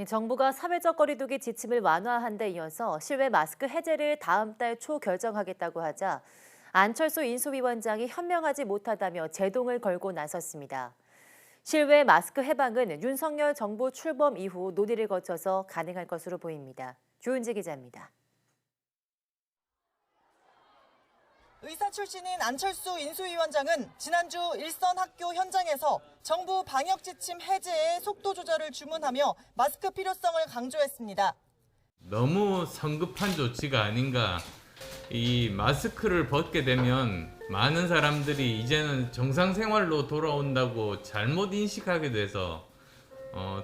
정부가 사회적 거리두기 지침을 완화한 데 이어서 실외 마스크 해제를 다음 달 초 결정하겠다고 하자 안철수 인수위원장이 현명하지 못하다며 제동을 걸고 나섰습니다. 실외 마스크 해방은 윤석열 정부 출범 이후 논의를 거쳐서 가능할 것으로 보입니다. 조은지 기자입니다. 의사 출신인 안철수 인수위원장은 지난주 일선 학교 현장에서 정부 방역 지침 해제에 속도 조절을 주문하며 마스크 필요성을 강조했습니다. 너무 성급한 조치가 아닌가. 이 마스크를 벗게 되면 많은 사람들이 이제는 정상 생활로 돌아온다고 잘못 인식하게 돼서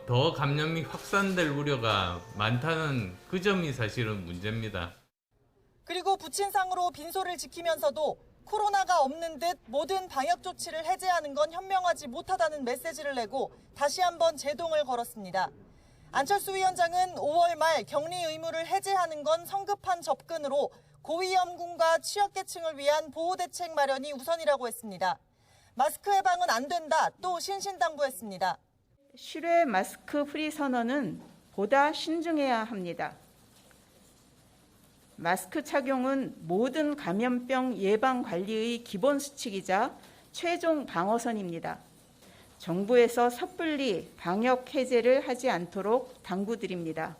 더 감염이 확산될 우려가 많다는 그 점이 사실은 문제입니다. 그리고 부친상으로 빈소를 지키면서도 코로나가 없는 듯 모든 방역 조치를 해제하는 건 현명하지 못하다는 메시지를 내고 다시 한번 제동을 걸었습니다. 안철수 위원장은 5월 말 격리 의무를 해제하는 건 성급한 접근으로 고위험군과 취약계층을 위한 보호대책 마련이 우선이라고 했습니다. 마스크 해방은 안 된다, 또 신신당부했습니다. 실외 마스크 프리 선언은 보다 신중해야 합니다. 마스크 착용은 모든 감염병 예방 관리의 기본 수칙이자 최종 방어선입니다. 정부에서 섣불리 방역 해제를 하지 않도록 당부드립니다.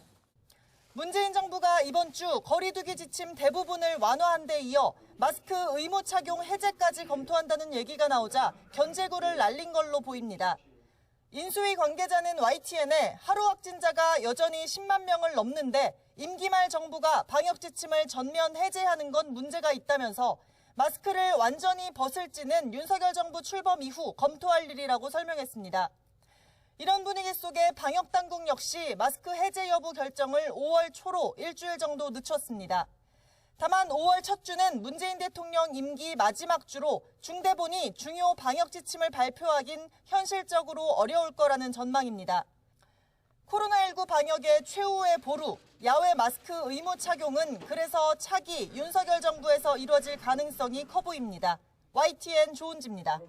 문재인 정부가 이번 주 거리두기 지침 대부분을 완화한 데 이어 마스크 의무 착용 해제까지 검토한다는 얘기가 나오자 견제구를 날린 걸로 보입니다. 인수위 관계자는 YTN에 하루 확진자가 여전히 10만 명을 넘는데 임기 말 정부가 방역 지침을 전면 해제하는 건 문제가 있다면서 마스크를 완전히 벗을지는 윤석열 정부 출범 이후 검토할 일이라고 설명했습니다. 이런 분위기 속에 방역 당국 역시 마스크 해제 여부 결정을 5월 초로 일주일 정도 늦췄습니다. 다만 5월 첫 주는 문재인 대통령 임기 마지막 주로 중대본이 중요 방역 지침을 발표하긴 현실적으로 어려울 거라는 전망입니다. 코로나19 방역의 최후의 보루, 야외 마스크 의무 착용은 그래서 차기 윤석열 정부에서 이루어질 가능성이 커 보입니다. YTN 조은지입니다.